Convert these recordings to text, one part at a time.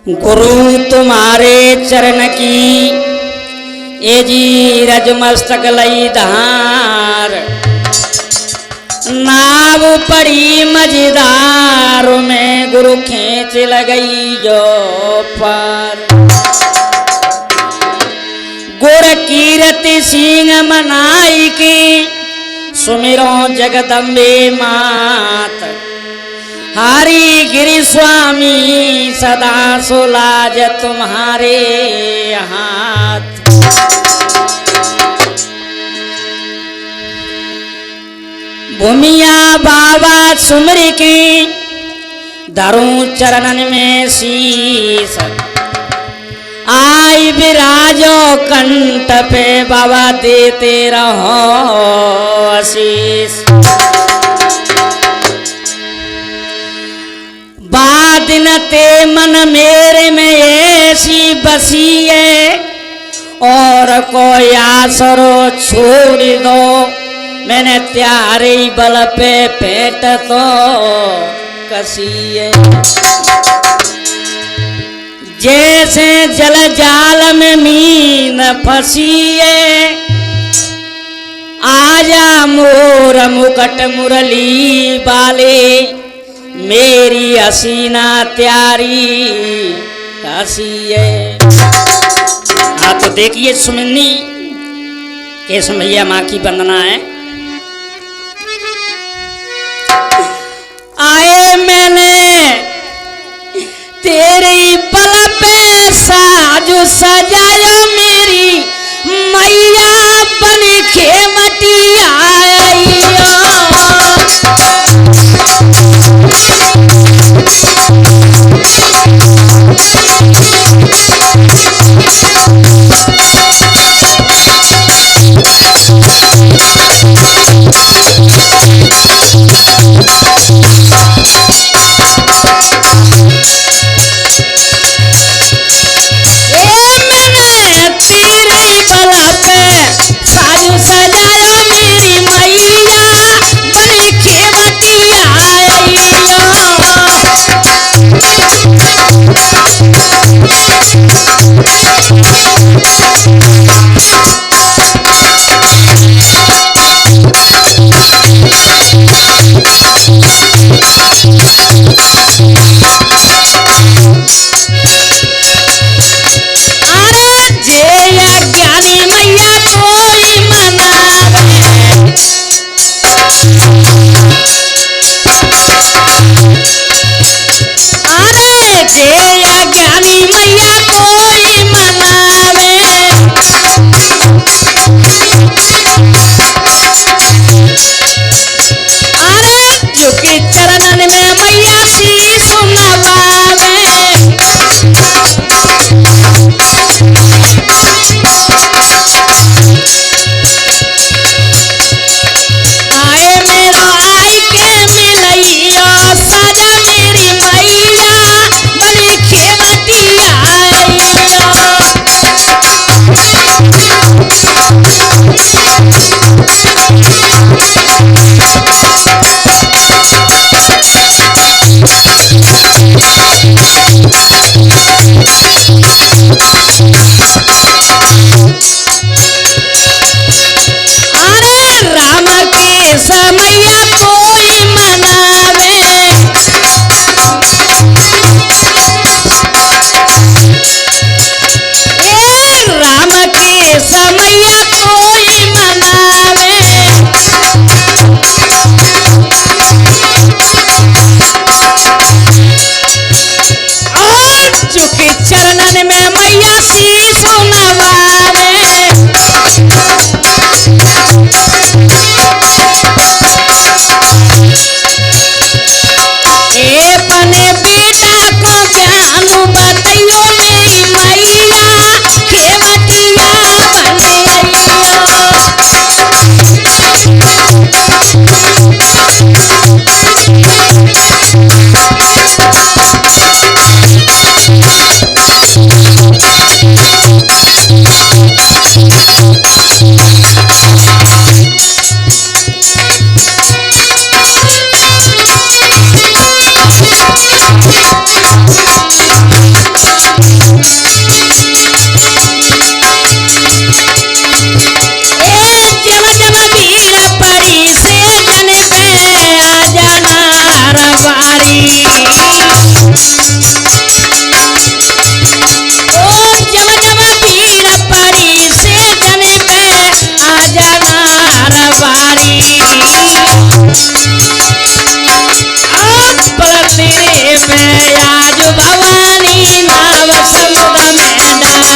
गुरु तुम्हारे चरण की ए जी रज मस्तक लई धार, नाव पड़ी मझधार में गुरु खींच लगई जो पार। गुर कीरति सिंह मनाई की सुमिरो जगदम्बे मात, हरि गिरि स्वामी सदा सुलाज तुम्हारे हाथ। भूमिया बाबा सुमर की धरूं चरणन में शीस, आई विराजो कंठ पे बाबा देते रहो आशीष। बादिन ते मन मेरे में ऐसी बसी है, और कोई आसरो छोड़ दो मैंने त्यारे बल पे पेट तो कसी है। जैसे जल जाल में मीन फंसी है, आजा मोर मुकट मुरली बाले मेरी हसीना त्यारी हसी है। हाँ तो देखिए सुमिन्नी केशव भैया माँ की वंदना है। आए मैंने तेरी पल पे साजो सजायो मेरी मैया बन खेमटी आइयो। पे आज भवानी नाव समुद्र में डारी।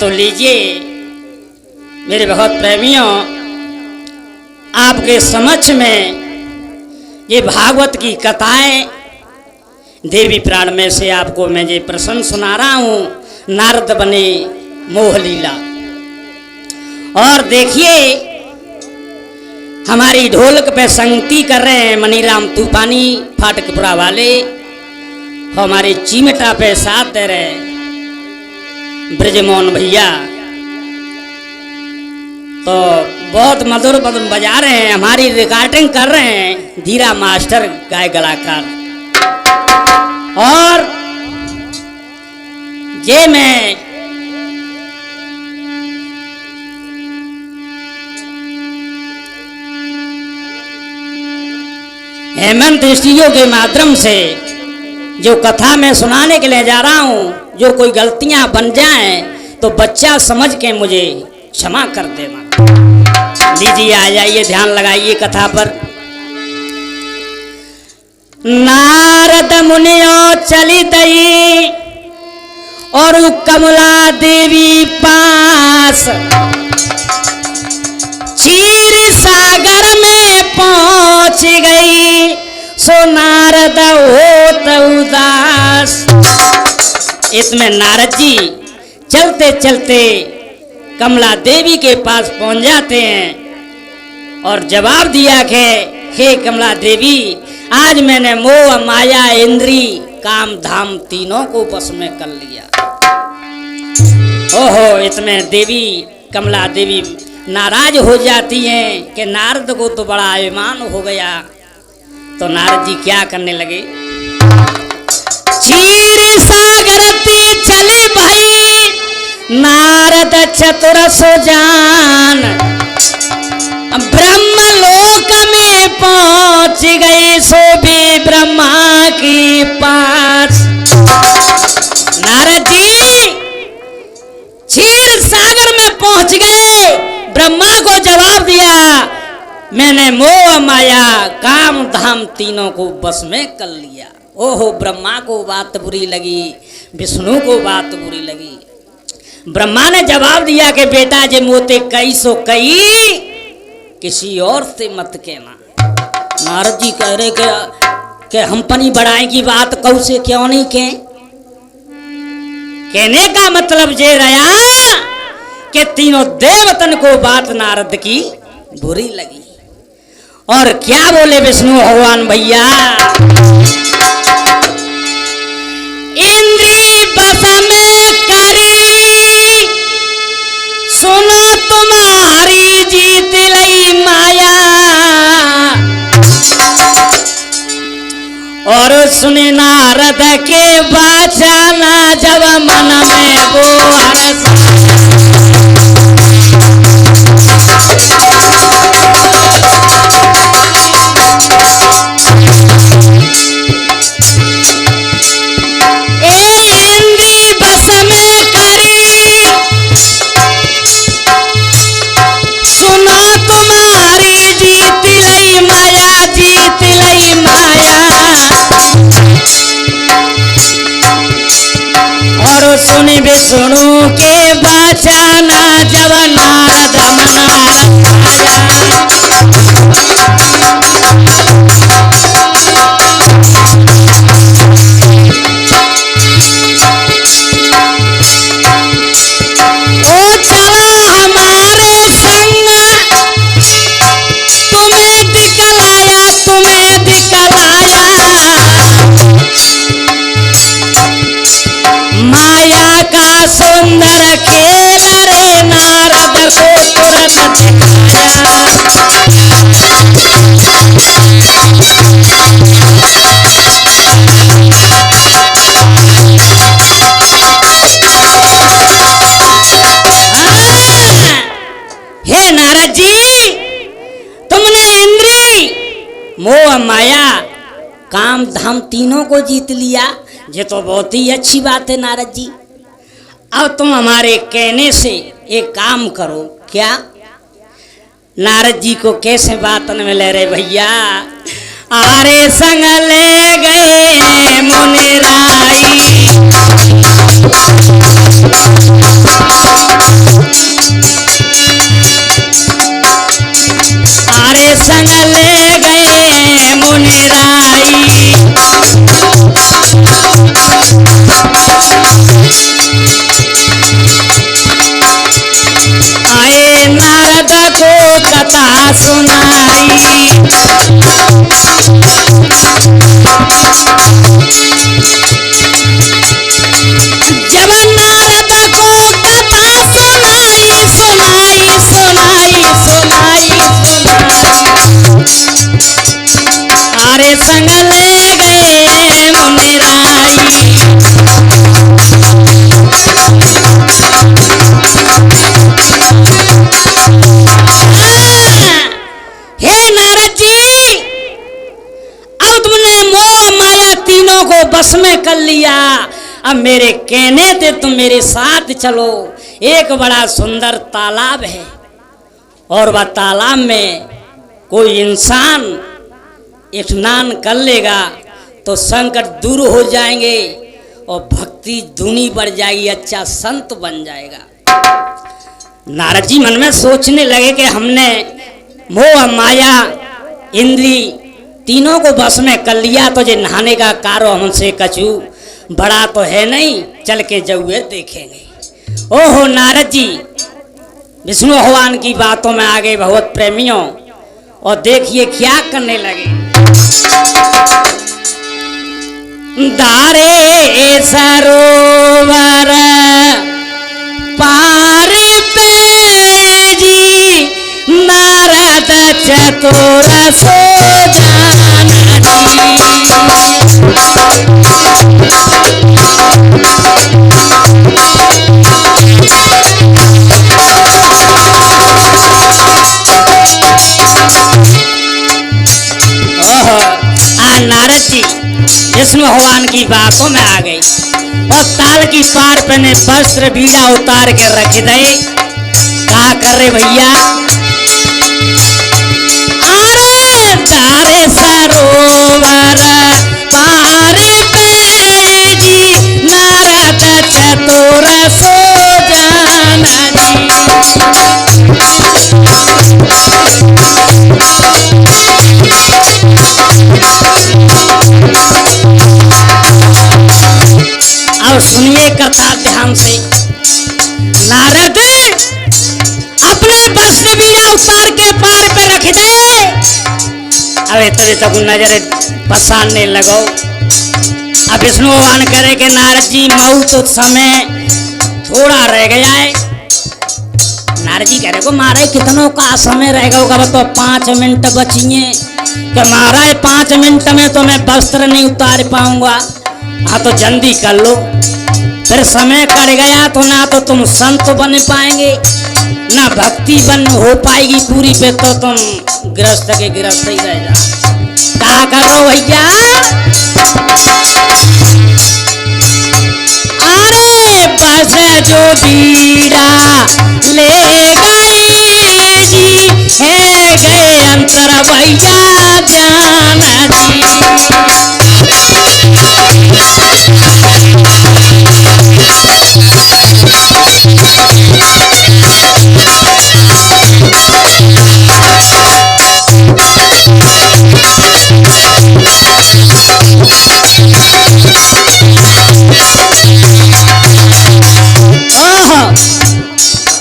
तो लीजिए मेरे बहुत प्रेमियों, आपके समक्ष में ये भागवत की कथाएं देवी पुराण में से आपको मैं ये प्रसंग सुना रहा हूँ। नारद बने मोह लीला। और देखिए हमारी ढोलक पे संगति कर रहे हैं मनीराम तूफानी फाटकपुरा वाले, हमारे चिमटा पे साथ दे रहे हैं ब्रजमोहन भैया। तो बहुत मधुर मधुर बजा रहे हैं, हमारी रिकॉर्डिंग कर रहे हैं धीरा मास्टर गाय कलाकार। और ये मैं हेमंत स्टूडियो के माध्यम से जो कथा मैं सुनाने के लिए जा रहा हूँ, जो कोई गलतियां बन जाएं तो बच्चा समझ के मुझे क्षमा कर देना। लीजिए आ जाइए, ध्यान लगाइए कथा पर। नारद मुनियो चलित और कमला देवी पास, क्षीर सागर में पहुंच गई, सो नारद होत उदास। इसमें नारद जी चलते चलते कमला देवी के पास पहुंच जाते हैं और जवाब दिया कि हे कमला देवी, आज मैंने मोह माया इंद्री काम धाम तीनों को बस में कर लिया। ओहो, इसमें देवी कमला देवी नाराज हो जाती हैं कि नारद को तो बड़ा अभिमान हो गया। तो नारद जी क्या करने लगे, क्षीर सागर ती चले भाई नारद चतुर सो जान ब्रह्म लोक में पहुंच गए सो भी ब्रह्मा के पास। नारद जी क्षीर सागर में पहुंच गए, ब्रह्मा को जवाब दिया मैंने मोह माया काम धाम तीनों को बस में कर लिया। ओहो ब्रह्मा को बात बुरी लगी, विष्णु को बात बुरी लगी। ब्रह्मा ने जवाब दिया कि बेटा जे मोते कई सो कई, किसी और से मत कहना। नारद जी कह रहे कि हम पनी बढ़ाए की बात कऊ से क्यों नहीं कहें। कहने का मतलब ये रहा कि तीनों देवतन को बात नारद की बुरी लगी। और क्या बोले विष्णु भगवान भैया, इंद्री बस में करी सुनो तुम्हारी जीत लई माया, और सुने नारद के बचना जब मन में वो हर्ष। सुन विष्णु के बचना जब नारद मन आया, ओ चला हमारे संग तुम्हें दिखलाया, तुम्हें दिखलाया माया का सुंदर खेल रे नारद को तुरंत दिखाया। हे नारद जी तुमने इंद्री मोह माया काम धाम तीनों को जीत लिया, ये तो बहुत ही अच्छी बात है नारद जी। अब तुम हमारे कहने से एक काम करो। क्या? नारद जी को कैसे बात में ले रहे भैया, आरे संग ले गए मुनिराई, आरे संग ले गए मुनिराई, आए नारद को कथा सुनाई, जब नारद को कथा सुनाई सुनाई सुनाई सुनाई सुनाई, आरे संग ले गए मुनिराई, बस में कर लिया। अब मेरे कहने से तुम मेरे साथ चलो। एक बड़ा सुंदर तालाब है और वह तालाब में कोई इंसान स्नान कर लेगा तो संकट दूर हो जाएंगे और भक्ति धुनी बढ़ जाएगी, अच्छा संत बन जाएगा। नारद जी मन में सोचने लगे कि हमने मोह माया इंद्री तीनों को बस में कर लिया तो जे नहाने का कारो हमसे कछु बड़ा तो है नहीं, चल के जौए देखेंगे। ओहो नारद जी विष्णु भगवान की बातों में आ गए भगवत प्रेमियों, और देखिए क्या करने लगे। दारे सरोवर पार पे जी नारद चतुर सो जाना जी, की बातों में आ गई और ताल की पार पे ने वस्त्र बीड़ा उतार के रख दे। क्या कर रहे भैया? अरे तारे सरोवर पार पे जी नारद चतुर सो जाना और सुनिए कथा ध्यान से। नारद अपने वस्त्र बीड़ा उतार के पार पे रख दे। अब तभी तक नजर पसारने लगो। अब विष्णु भगवान करे कि नारद जी बहुत समय थोड़ा रह गया है। नारद जी कह रहे को महाराज कितनों का समय रहेगा होगा? तो 5 मिनट बचिए कि महाराज 5 मिनट में तो मैं वस्त्र नहीं उतार पाऊंगा। हाँ तो जल्दी कर लो। फिर समय कट गया तो ना तो तुम संत बन पाएंगे ना भक्ति बन हो पाएगी पूरी पे, तो तुम गृहस्थ के गृहस्थ ही रह जा। क्या करो भैया? अरे बस जो बीड़ा ले गए जी है गए अंतर भैया जाना जी।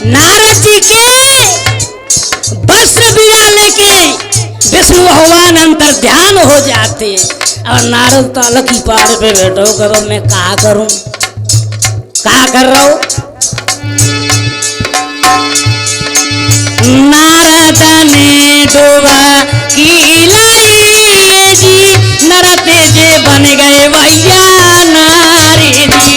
नारद जी के वस्त्र बीड़ा लेके विष्णु भगवान अंतर ध्यान हो जाते। और नारद ताल की पार पे बैठो करो मैं क्या करूं? क्या कर रहा हूं? नारद ने डोबा की लाई जी नरते जे बन गए भैया नारी जी।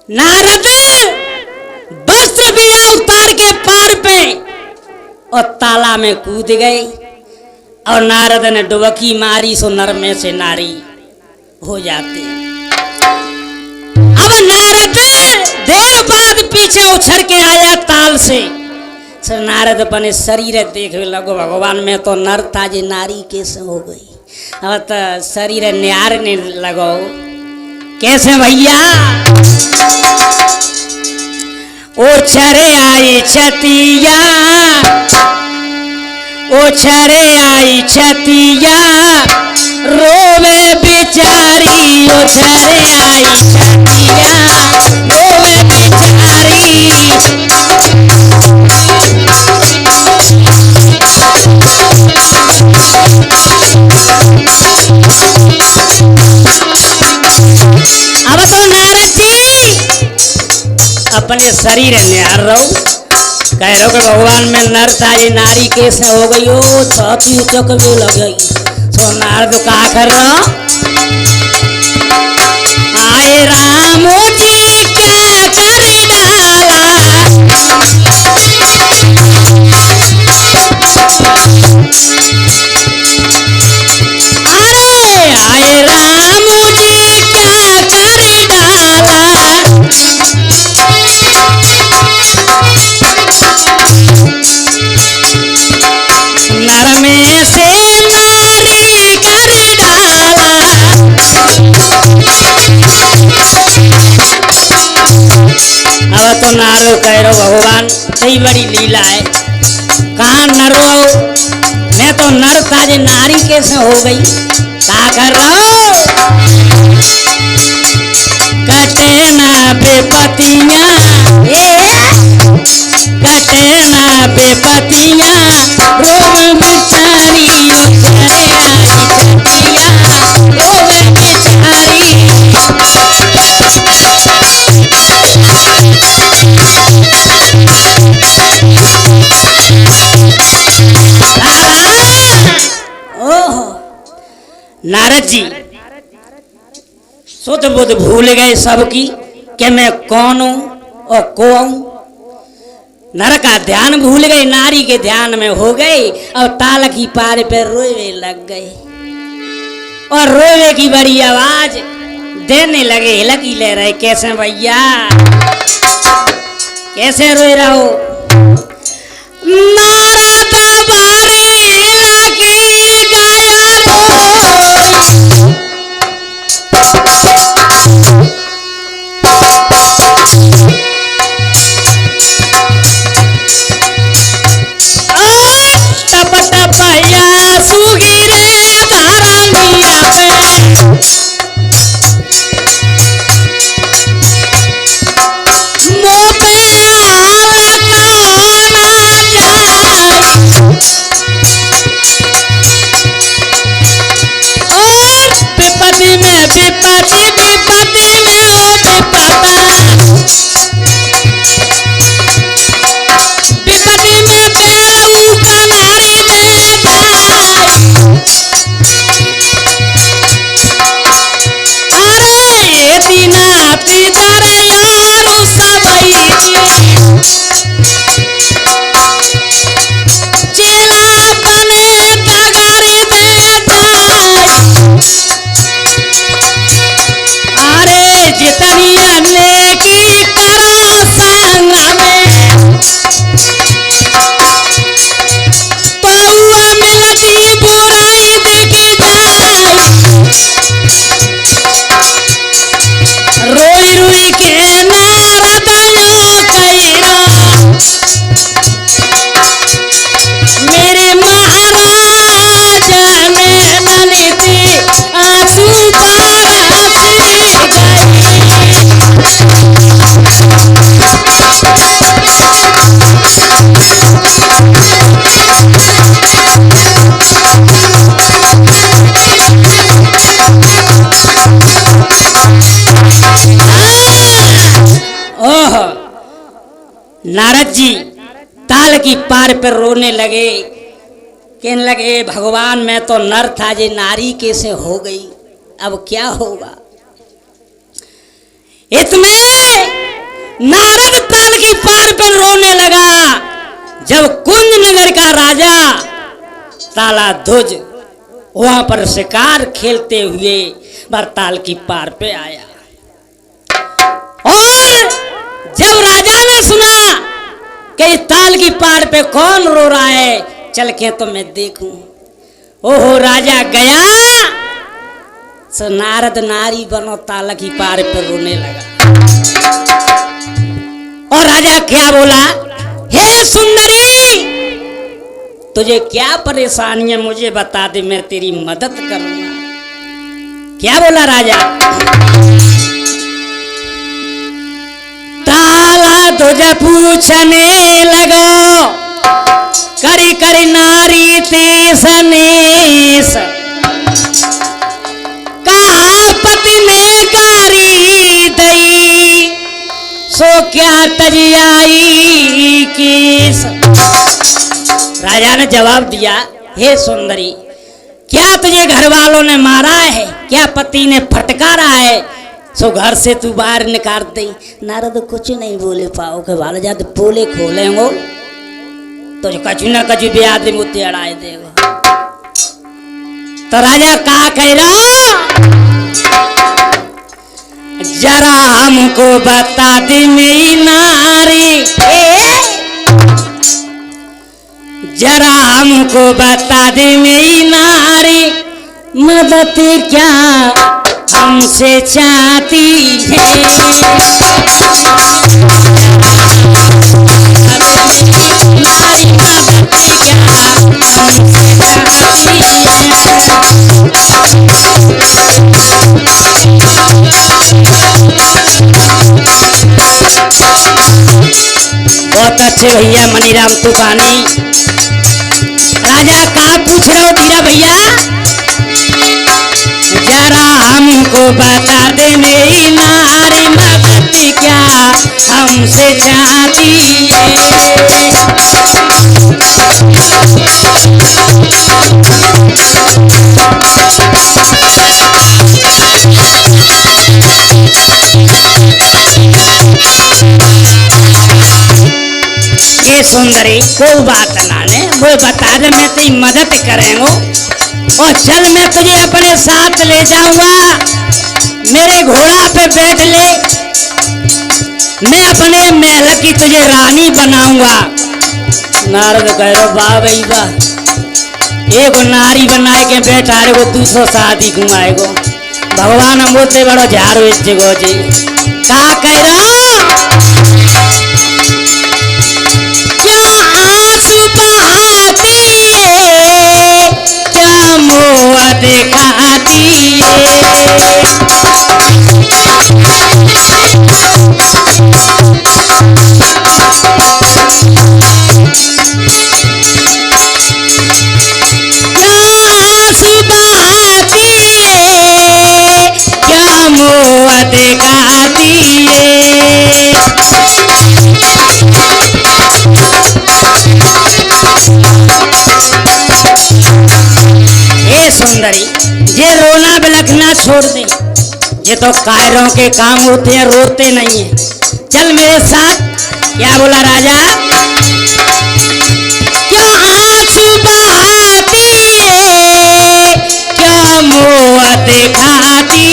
नारद वस्त्र बीड़ा उतार के पार पे और ताला में कूद गए। और नारद ने डुबकी मारी सो नर में से नारी हो जाते। अब नारद देर बाद पीछे उछल के आया ताल से। सर नारद अपने शरीर देख लगो भगवान में तो नर था जे नारी कैसे हो गई। अब तो शरीर न्यारने लगो कैसे भैया? ओछरे आई छतिया ओछरे आई छतिया रोवे बिचारी। ओछरे आई छतिया रोवे बिचारी। अब तो नारद जी अपने शरीर न्यार रहो कह रहे कि भगवान में नर था ये नारी कैसे हो गई हो? छाती चक भी लग गई। तो नारद का कर रहा आए राम जी क्या कर डाला। अरे आए राम जी क्या कर डाला। नर में से नारी कर डाला। अब तो नारो कह रो भगवान सही बड़ी लीला है। कहाँ नर हो? मैं तो नर था जे नारी कैसे हो गई? क्या कर रहा हो? कटे ना बेपतियां कटे ना बेपतियां रोवे बिचारी। ओछरे आई छतिया रोवे बिचारी। ओह नारद जी सुध बुध भूल गए सबकी कि मैं कौन हूं और को हूं। नर का ध्यान भूल गए, नारी के ध्यान में हो गए और ताल की पार पे रोए लग गए और रोए की बड़ी आवाज देने लगे। लगी ले रहे कैसे भैया कैसे रोए रहो। नारद बारी लगी गाया टप टपया सुगी रे धारानिया पे विपत्ति में ओ विपता विपत्ति में बेऊ का नारी दे अरे ये दीना तीजरे यारो सबई चेला बने तगारी दे अरे जितनिया नेकी करो संग में पौआ मिलती बुराई दिख जाए रोई रोई के नारद यो कहिरो मेरे महाराज में ननिती आंसू नारद जी ताल की पार पर रोने लगे, कहने लगे भगवान मैं तो नर था जे नारी कैसे हो गई, अब क्या होगा। इसमें नारद ताल की पार पर रोने लगा। जब कुंज नगर का राजा ताला ध्वज वहां पर शिकार खेलते हुए ताल की पार पे आया और जब राजा ने सुना कि ताल की पार पे कौन रो रहा है, चल के तो मैं देखूं। ओहो राजा गया, सो नारद नारी बनो ताल की पार पे रोने लगा। और राजा क्या बोला, हे सुंदरी तुझे क्या परेशानी है मुझे बता दे, मैं तेरी मदद करूंगा। क्या बोला राजा, ताला तुझे पूछने लगो करी करी नारी तेसनेस, कहा पति ने कारी दई सो क्या तजियाई केस। राजा ने जवाब दिया, हे सुंदरी क्या तुझे घर वालों ने मारा है, क्या पति ने फटकारा है, सो घर से तू बाहर निकाल दे। नारद कुछ नहीं बोले पाओ के वाले जाते बोले खोलेंगो तो कछु न कछु ब्याह दे मुझे अड़ाए देगा। तो राजा का कह रहा, जरा हमको बता दे मेरी नारी, जरा हमको बता दे मेरी नारी, मदद क्या हमसे चाहती है। बहुत अच्छे भैया मनीराम तूफानी। राजा का पूछ रहे हो धीरा भैया, जरा हमको बता दे मेरी नारी, मदद क्या हमसे चाहती है। सुंदरी कोई बात ना ने वो बता दे मैं तेरी मदद करेंगे और चल मैं तुझे अपने साथ ले जाऊंगा मेरे घोड़ा पे बैठ ले मैं अपने महल की तुझे रानी बनाऊंगा। नारद कह रहे वाह भाई वाह एक नारी बनाए के बैठा रे वो दूसरो शादी घुमाएगो भगवान हम बोलते बड़ो झाड़ो इस जगह जी का कह रहा क्या आंसू बहाती है क्या मोह दिखाती सुंदरी ये रोना बिलखना छोड़ दे ये तो कायरों के काम होते हैं रोते नहीं है चल मेरे साथ। क्या बोला राजा क्या आंसू बहाती है क्या मोह दिखाती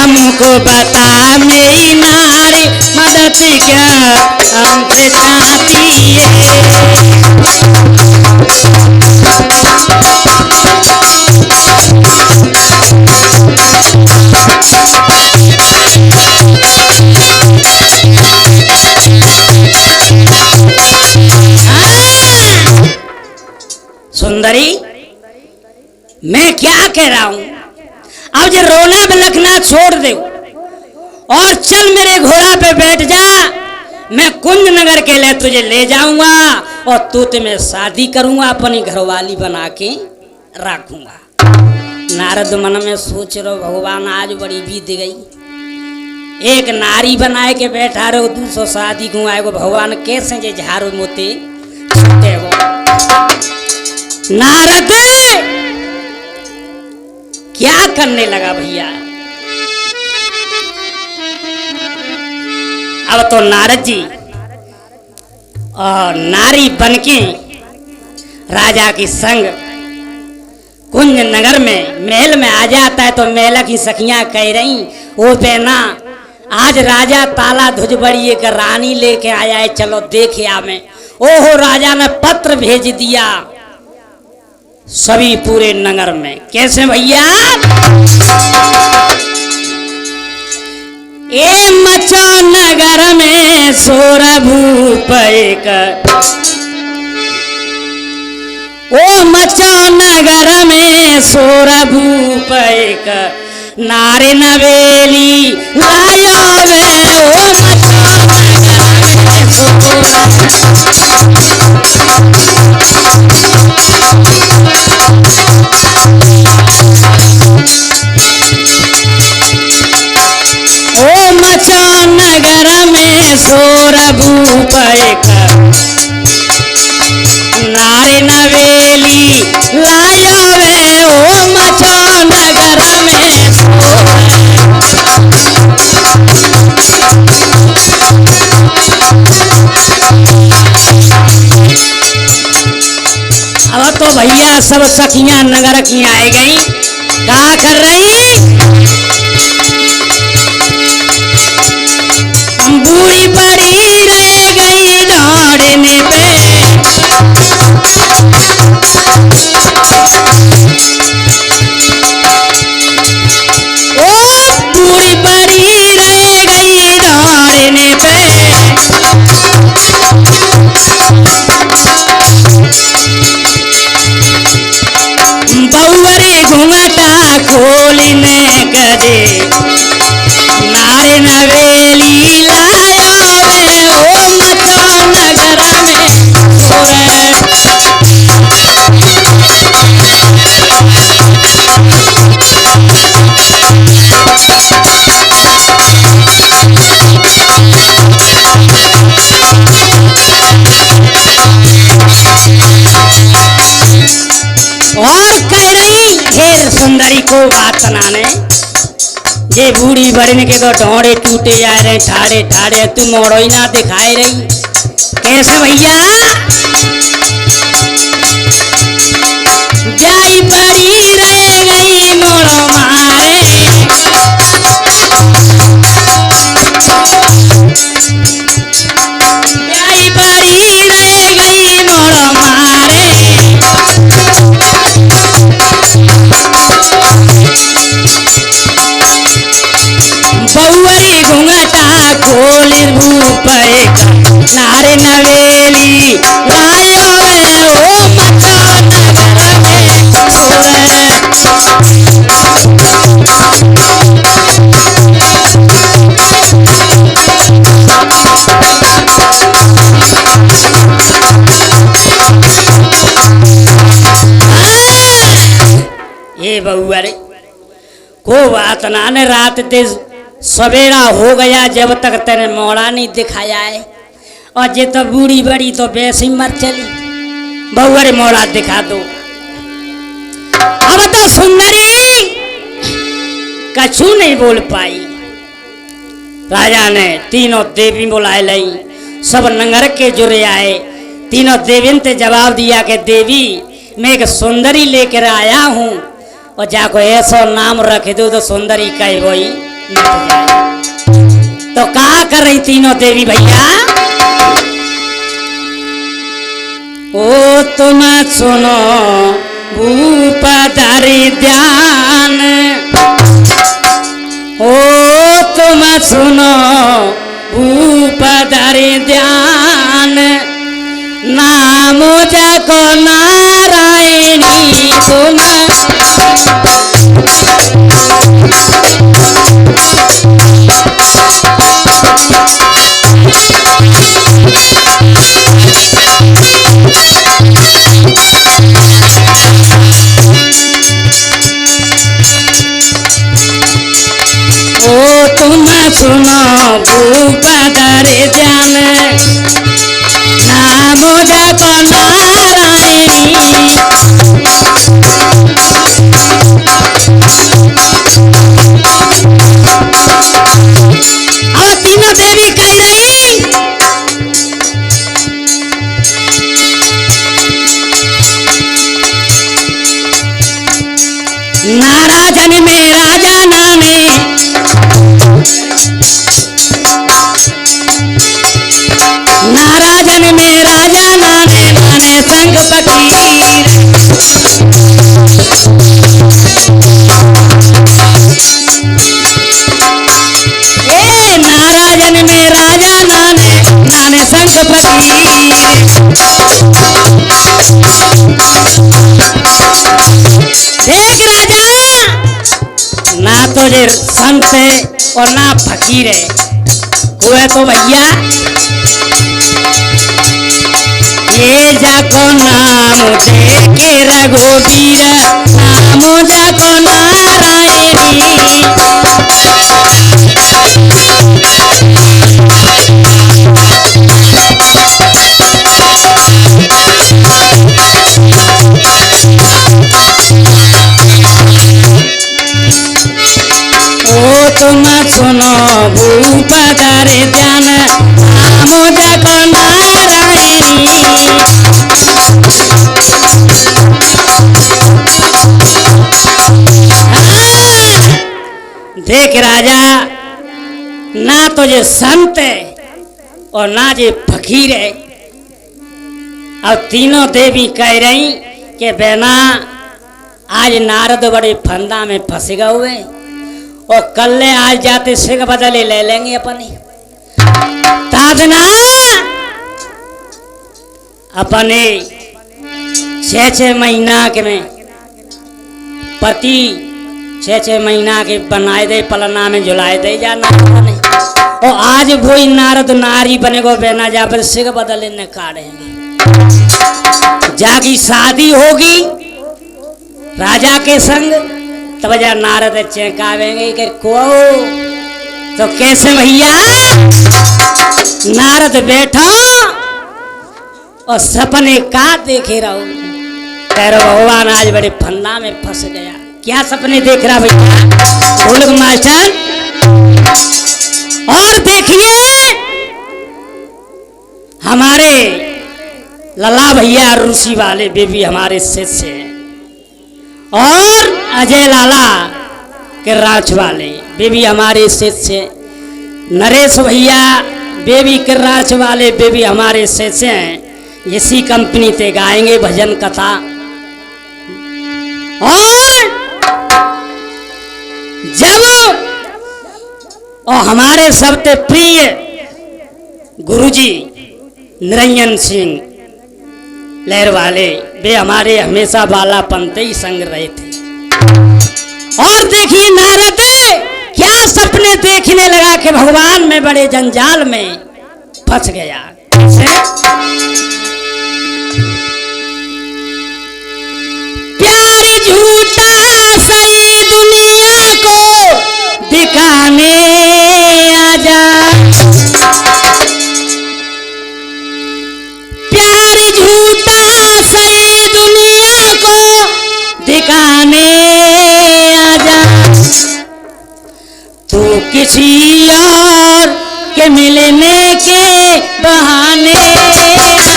हमको बता मेरी नारी मदद क्या हमसे चाहती सुंदरी मैं क्या कह रहा हूं अब जो रोना बिलखना छोड़ दे और चल मेरे घोड़ा पे बैठ जा मैं कुंज नगर के लिए तुझे ले जाऊंगा और तू तुम्हें शादी करूंगा अपनी घरवाली बना के रखूंगा। नारद मन में सोच रहे भगवान आज बड़ी बीत गई एक नारी बनाए के बैठा रहे दूसरो शादी घुमाएगो भगवान कैसे जे झाड़ू मोते छूटे हो। नारद क्या करने लगा भैया अब तो नारद जी और नारी बनके राजा की संग कुंज नगर में महल में आ जाता है तो महल की सखियां कह रही ओ बेना आज राजा ताला ध्वज बड़ी एक रानी लेके आया है चलो देखे आवे। ओहो राजा ने पत्र भेज दिया सभी पूरे नगर में कैसे भैया ए मचो नगर में सोर भूप एक ओ मचो नगर में सोर भूप एक नारे नवेली लायो वे ओ मचो नगर में सोर भूप एक नारे नवेली लाया वे ओ मचो नगर में अब तो भैया सब सखियां नगर की आए गई क्या कर रही बूढ़ी पड़ी रह गई दौड़ने पे ओ बूढ़ी पड़ी रह गई दौड़ने पे बउरे घूंघटा खोलने कदे नारे नवेली लाया वे ओ मचो नगर में बात नाने जे बूढ़ी बड़ने के तो ढोड़े टूटे जा रहे ठाड़े ठाड़े तू मोड़ो ही ना दिखाई रही कैसे भैया ब्याई पड़ी रह गई मोड़ो मारे ब्याई पड़ी रह गई मोड़ो मारे बउरी घुंघटा खोल रूप नारे नवेली लायो रे ओ मचो नगर में ये बउरी को बात नाने रात ते सवेरा हो गया जब तक तेरे मोड़ा नहीं दिखाया है और जे तो बूढ़ी बड़ी तो वैसे ही मर चली बहुरे मोड़ा दिखा दो अब तो सुंदरी कछु नहीं बोल पाई राजा ने तीनों देवी बुलाए लाई सब नंगर के जुड़े आए तीनों देवी ने जवाब दिया कि देवी मैं एक सुंदरी लेकर आया हूँ और जाको ऐसा नाम रख दो तो सुंदरी कह वही तो कहा कर रही तीनों देवी भैया ओ तुम सुनो भूपधारी ध्यान ओ तुम सुनो भूपधारी ध्यान नाम जाको नारायणी तुम तुम सुनो भूपधारी ध्यान नाम जाको नारायणी और तीनों देवी कह रही नाराजन में राजा नाने नाराजन में राजा नाने नाने संग फकीर ए नाराजन में राजा नाने नाने संग फकीर देख राजा ना तो ये संत है और ना फकीर है हुए तो भैया ये जाको नाम दे के रघुवीर नाम जाको नारायणी ओ तुम सुनो भूपधारी ध्यान नाम जाको नारायणी देख राजा ना तो ये संत है और ना ये फकीर है और तीनों देवी कह रही कि बहना आज नारद बड़े फंदा में फंस गए हुए और कल आज जाते सिख बदले ले लेंगे अपनी तादना अपने 6-6 महीना के में पति 6-6 महीना के बनाए दे पलना में झुलाए दे जाना और आज वही नारद नारी बनेगो बहना जा पर सिख बदले ने काटेंगे जाकी शादी होगी राजा के संग तब जा नारद चेकावेंगे कि को तो कैसे भैया नारद बैठा और सपने का देखे रहो कह रहे भगवान आज बड़े फंदा में फंस गया क्या सपने देख रहा भैया ढोलक मास्टर? और देखिए हमारे लला भैया रूसी वाले बेबी हमारे शिष्य हैं और अजय लाला के रांच वाले बेबी हमारे शिष्य, नरेश भैया बेबी के रांच वाले बेबी हमारे शिष्य हैं। इसी कंपनी से गाएंगे भजन कथा। और जब और हमारे सबसे प्रिय गुरुजी निरंजन सिंह लहर वाले वे हमारे हमेशा बाला पंते ही संग रहे थे। और देखिए नारद क्या सपने देखने लगा कि भगवान में बड़े जंजाल में फंस गया। प्यार झूठा सही दुनिया को दिखाने आजा, प्यार झूठा सही दुनिया को दिखाने आजा, तू किसी और के मिलने के बहाने आजा।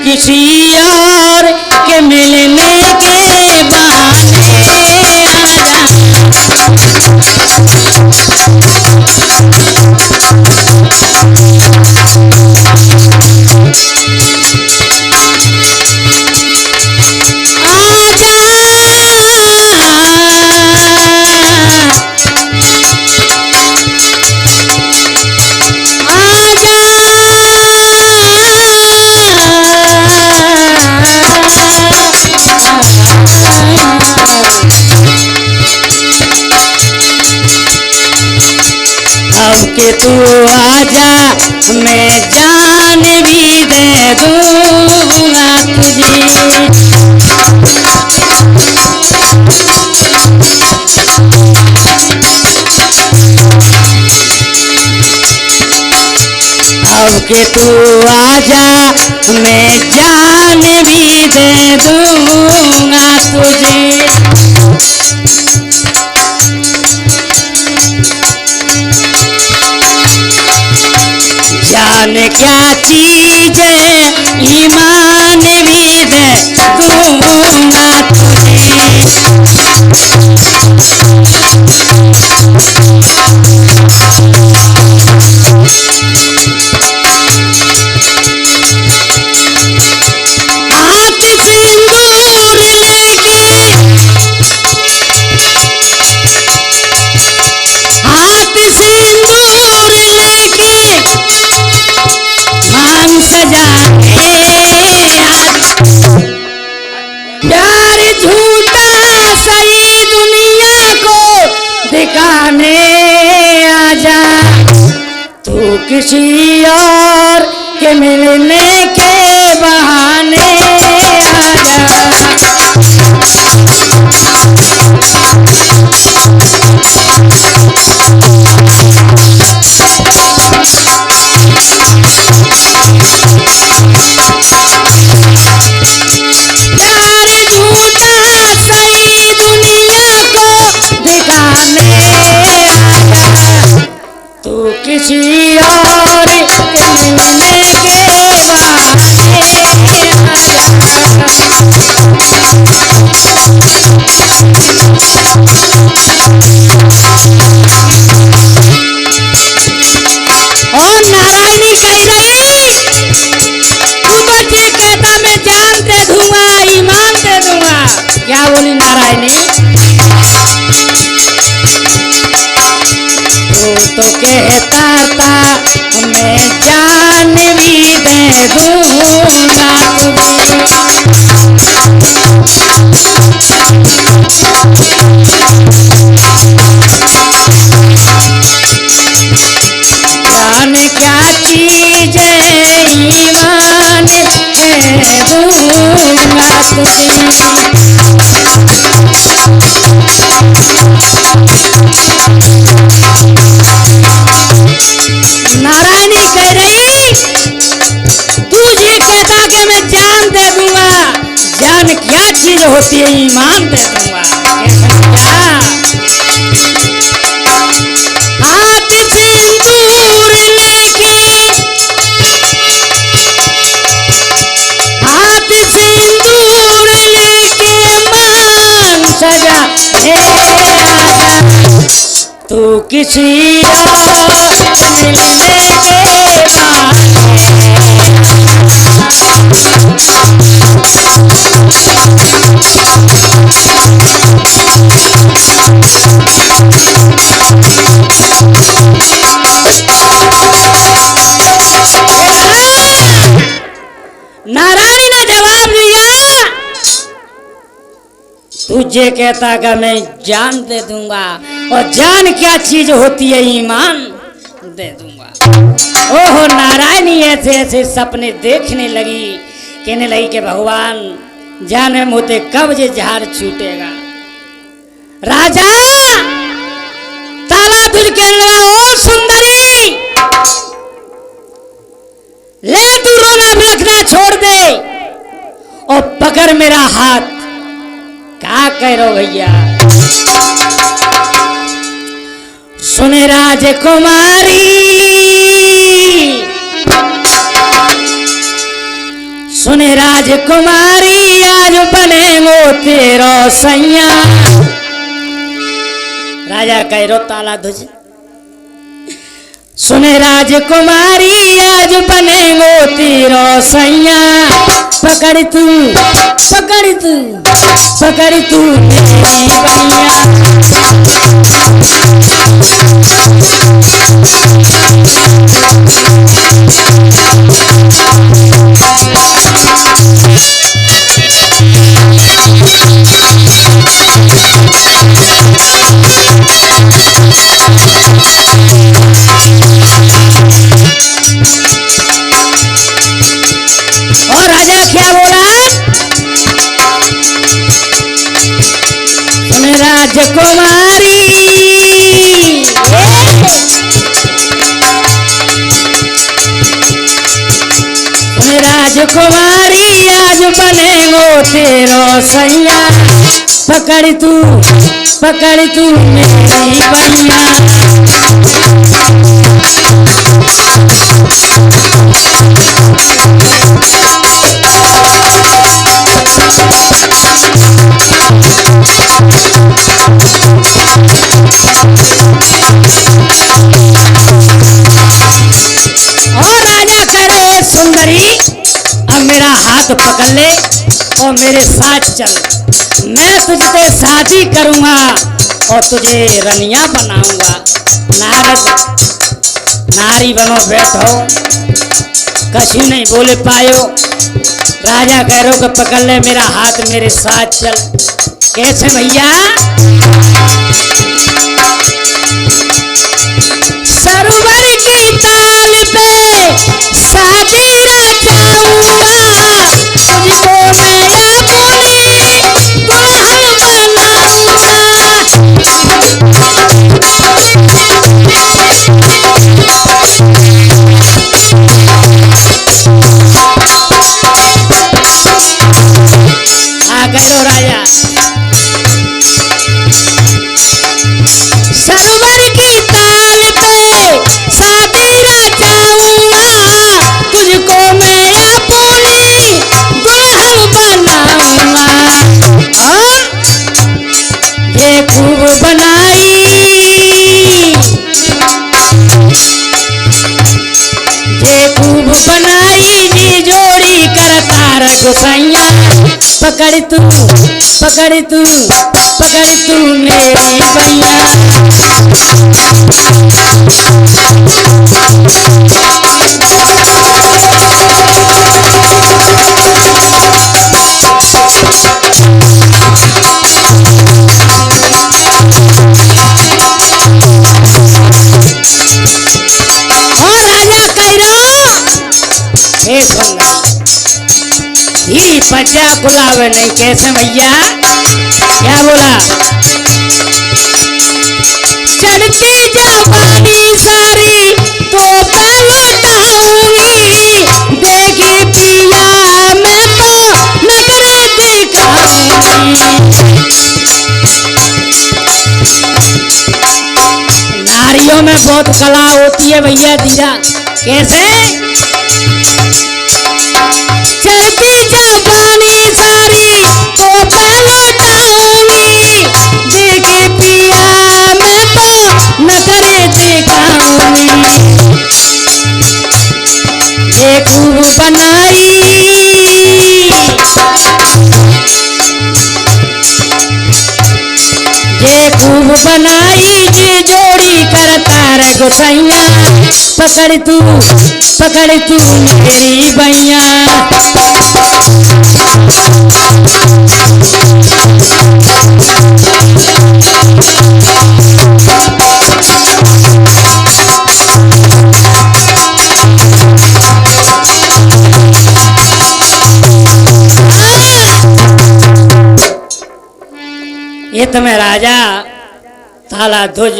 किसी और के मिलने के बहाने आजा। कि तू आजा मैं जान भी दे दूंगा तुझे। अब कि तू आजा मैं जान भी दे दूंगा तुझे। जान क्या चीज है ईमान भी दे दूंगा तुझे। हाथ सिंदूर लेके, हाथ सिंदूर लेके मांग सजाने प्यार झूठा सही दुनिया को दिखाने आजा, तू किसी और के मिलने के बहाने आजा। किसी और के मिलने के बाद नारायणी कह रही तू ये कहता कि मैं जान दे दूंगा, जान क्या चीज होती है, ईमान दे दूंगा। क्या हाथ सिंदूर लेके, हाथ सिंदूर लेके मान सजा हे राजा, तू किसी मिलने के बाद नारायणी ने जवाब दिया तुझे कहता कि मैं जान दे दूंगा, और जान क्या चीज होती है, ईमान दे दूंगा। ओहो नारायणी ऐसे ऐसे सपने देखने लगी, कहने लगी कि भगवान जाने मोते कब ये जहार छूटेगा। राजा ताला तुझ कहने लगा ओ सुंदरी ले तू रोना बिलखना छोड़ दे और पकड़ मेरा हाथ। क्या कह रहे हो भैया? सुने राजकुमारी, सुने राजकुमारी आज बने वो तेरो सैया। राजा कह रो ताला ध्वज, सुने राजकुमारी आज बने वो तेरो सैया। पकड़ तू पकड़ तू पकड़ तू मेरी बैया। और राजा क्या बोला? सुन राजकुमारी, सुन राजकुमारी आज बने वो तेरो सैया। पकड़ तू मेरी बैया। सुंदरी अब मेरा हाथ पकड़ ले और मेरे साथ चल, मैं तुझसे शादी करूंगा और तुझे रनिया बनाऊंगा। नारद नारी बनो बैठो, कछु नहीं बोले पायो। राजा कह रो कि पकड़ ले मेरा हाथ मेरे साथ चल। कैसे भैया? सरोवर की ताल पे शादी रचाऊंगा, तुझको मैं अपनी दुल्हन बनाऊंगा। आ गए रो राजा। सरोवर की ताल पे शादी रचाऊंगा, तुझको मैं अपनी दुल्हन बनाऊंगा। और ये खूब बनाई, ये खूब बनाई जी जोड़ी करता रघुसैया। पकड़ तू मेरी बैया। ही पचा कुलावे नहीं। कैसे भैया, क्या बोला? चढ़ती जवानी सारी तो लौटाऊंगी, देखी पिया मैं तो नखरे दिखाऊंगी। नारियों में बहुत कला होती है भैया धीरा। कैसे? चढ़ती जवानी सारी तो लौटाऊंगी, देखी पिया मैं तो नखरे दिखाऊंगी। ये खूब बनाई, ये खूब बनाई जी जोड़ी करता रे गोसैया, पकड़ तू मेरी बैया। ये तुम्हें राजा थाला ध्वज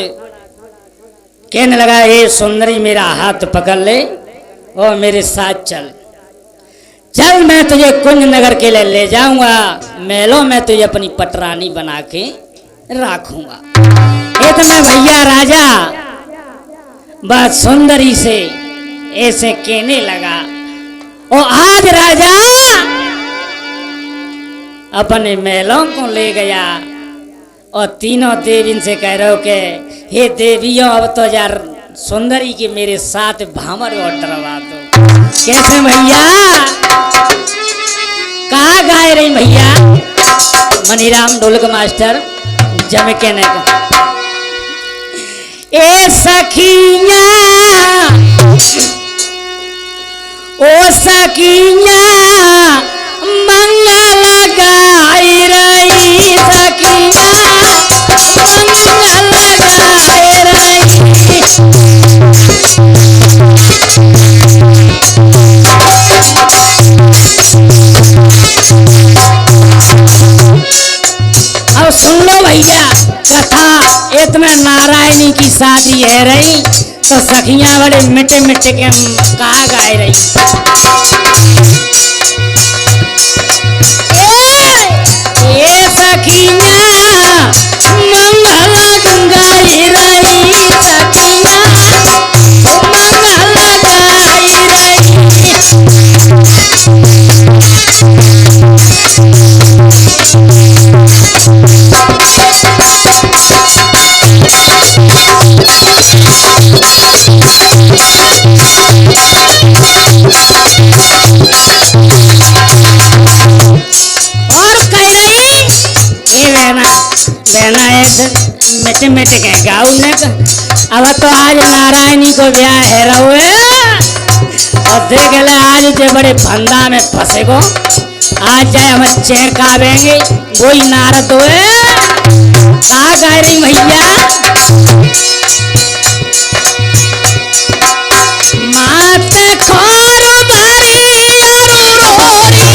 कहने लगा, हे सुंदरी मेरा हाथ पकड़ ले और मेरे साथ चल। चल मैं तुझे कुंज नगर के लिए ले जाऊंगा, महलों में तुझे अपनी पटरानी बना के रखूंगा। ये तुम्हें भैया राजा बस सुंदरी से ऐसे कहने लगा। और आज राजा अपने महलों को ले गया और तीनों देवी से कह रहे हो कि हे देवियों अब तो यार सुंदरी के मेरे साथ भामर और डरवा दो। कैसे भैया, कहाँ गाए रही भैया? मनीराम ढोलक मास्टर जमके ने ए सखिया ओ सखिया मंगल गाई रही, सखिया मंगल गाई रही। अब सुन लो भैया कथा, इसमें नारायणी की शादी है रही तो सखियां बड़े मिटे मिटे के कहा गाए रही। ये सखियां मंगल गाई रही, सखियां मंगल गाई रही। बहना मिटे मिटे के गाँव ने अब तो आज नारायणी को ब्याह है रहुए और देख ले आज जो बड़े फंदा में फंसे को आज जाए हम चेर कावेंगे वही नारद हुए। कहा गा रही भैया? माते खोर भरी रोरी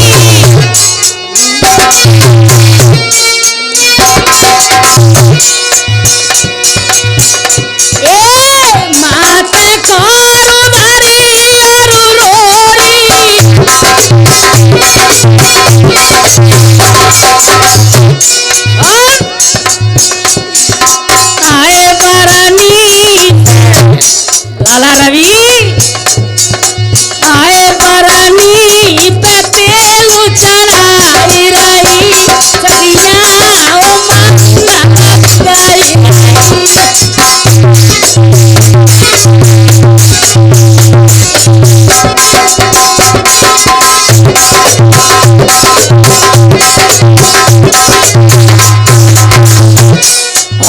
माते खोर भरी आए बरनी लाला रवि आए बरनी पे तेल चढ़ाई रही, सरिया ओ मंगल गाई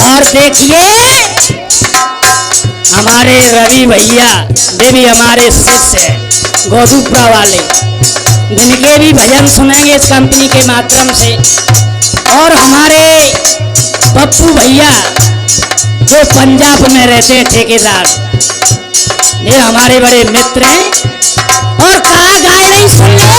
और देखिए हमारे रवि भैया वे भी हमारे शिष्य गोदूपुरा वाले, जिनके भी भजन सुनेंगे इस कंपनी के माध्यम से। और हमारे पप्पू भैया जो पंजाब में रहते हैं ठेकेदार, ये हमारे बड़े मित्र हैं। और कहा गाय नहीं सुन लो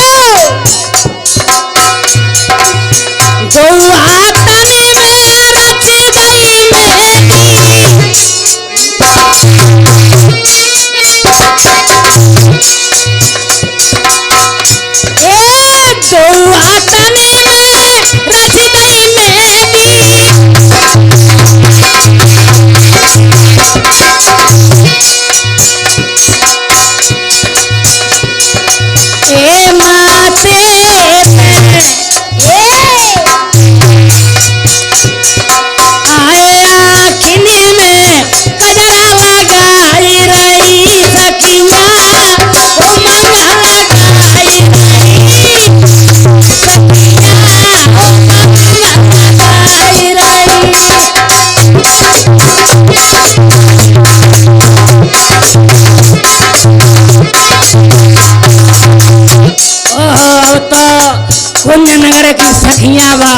कुंज नगर की सखियां बा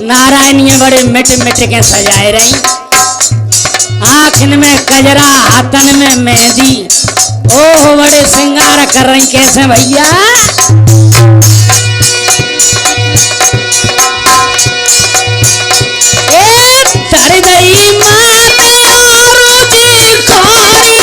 नारायणी बड़े मिट मिट के सजाए रही, आँखन में कजरा हाथन में मेहंदी, ओह बड़े श्रृंगार कर रही। कैसे भैया धर गई माता रुचि खोरी,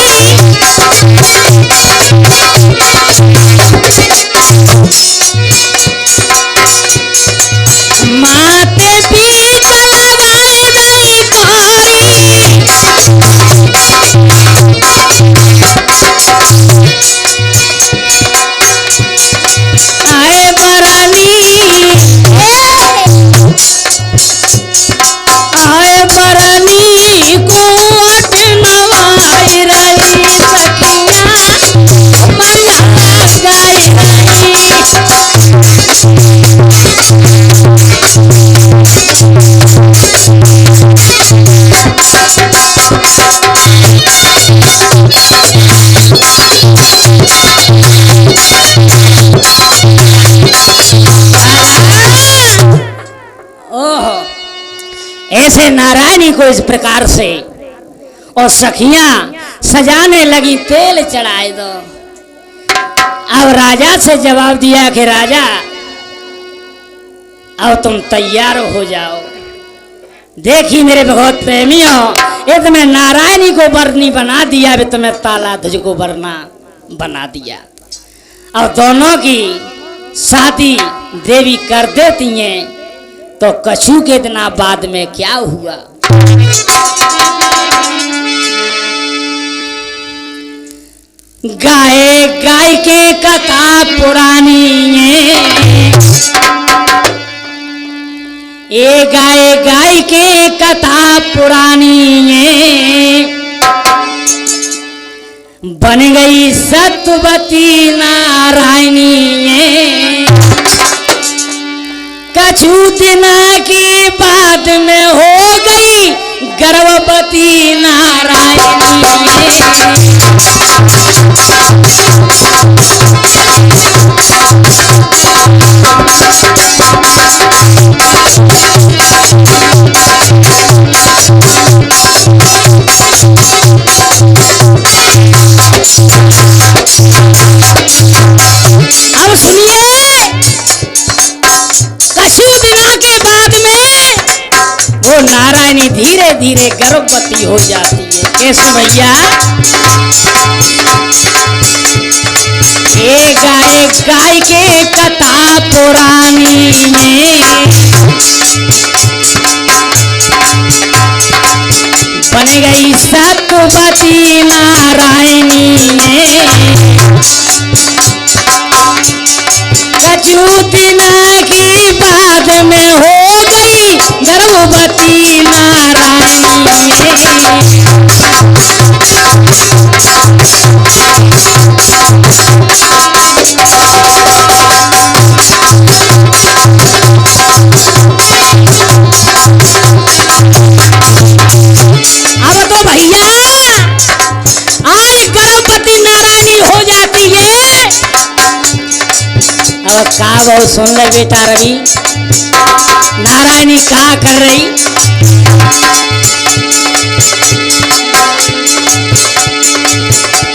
माते बीच लगाए गई खोरी, आए बरानी आए बरानी को नवाई रही, सखियां मल्ला गाई रही। ऐसे नारायणी को इस प्रकार से और सखियां सजाने लगी, तेल चढ़ाए दो। अब राजा से जवाब दिया कि राजा अब तुम तैयार हो जाओ। देखी मेरे भगवत प्रेमियों, ये तुम्हें नारायणी को बरनी बना दिया, भी तुम्हें ताला ध्वज को बरना बना दिया। अब दोनों की शादी देवी कर देती हैं, तो कछु के दिना बाद में क्या हुआ? गाय गाय के कथा पुरानी है, ये गाय गाय के कथा पुरानी है, बन गई सत्यवती नारायणी है। कछु दिन के बाद में हो गई गर्भवती नारायणी है। अब सुनिए, कछु दिनों के बाद में वो नारायणी धीरे धीरे गर्भवती हो जाती है। कैसे भैया? ये गाय गाय के कथा पुरानी में बन गई सत्यवती नारायणी में। कछु दिन की बाद में हो गई गर्भवती नारायणी में। अब तो भैया आज गर्भवती नारायणी हो जाती है। अब का बहुत सुन ले बेटा रवि, नारायणी का कर रही?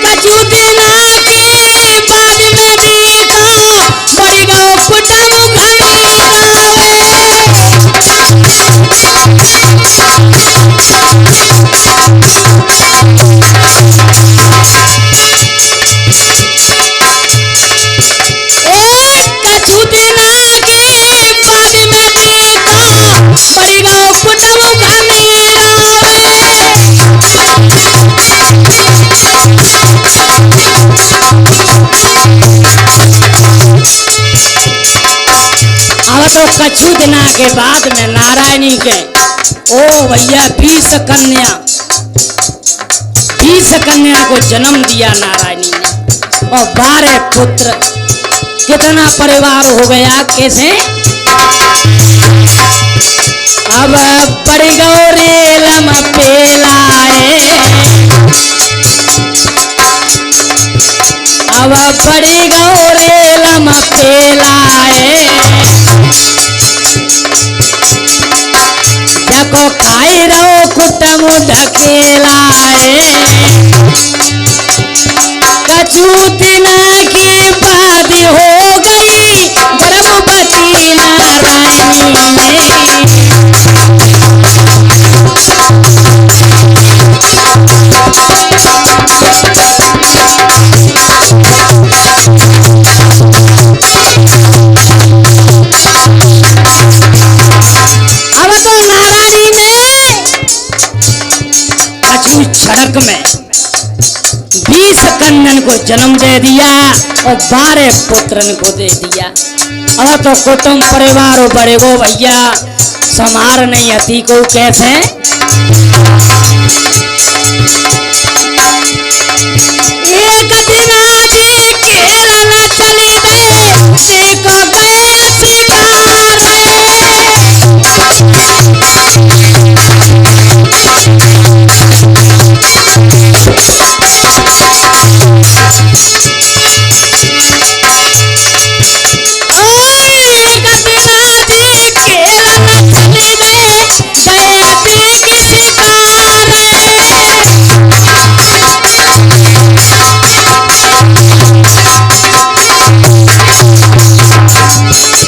कछु दिन के बाद में देखो बड़ी गौ कुटम तो कछु दिना के बाद में नारायणी के ओ भैया 20 कन्या को जन्म दिया नारायणी ने, और 12 पुत्र। कितना परिवार हो गया? कैसे? अब बड़ी गौरी लम पेलाए, अब बड़ी गौरी लम पेलाए, ढकेलाए कछु दिन के बाद हो गई गर्भवती नारायणी अब तो नारायणी ने कछु क्षणक में 20 कन्यन को जन्म दे दिया और 12 पुत्रन को दे दिया। अब तो कुटुंब परिवार बड़े गो भैया समार नहीं अति को कैसे एक दिन आगे केरल चले गए देखो गए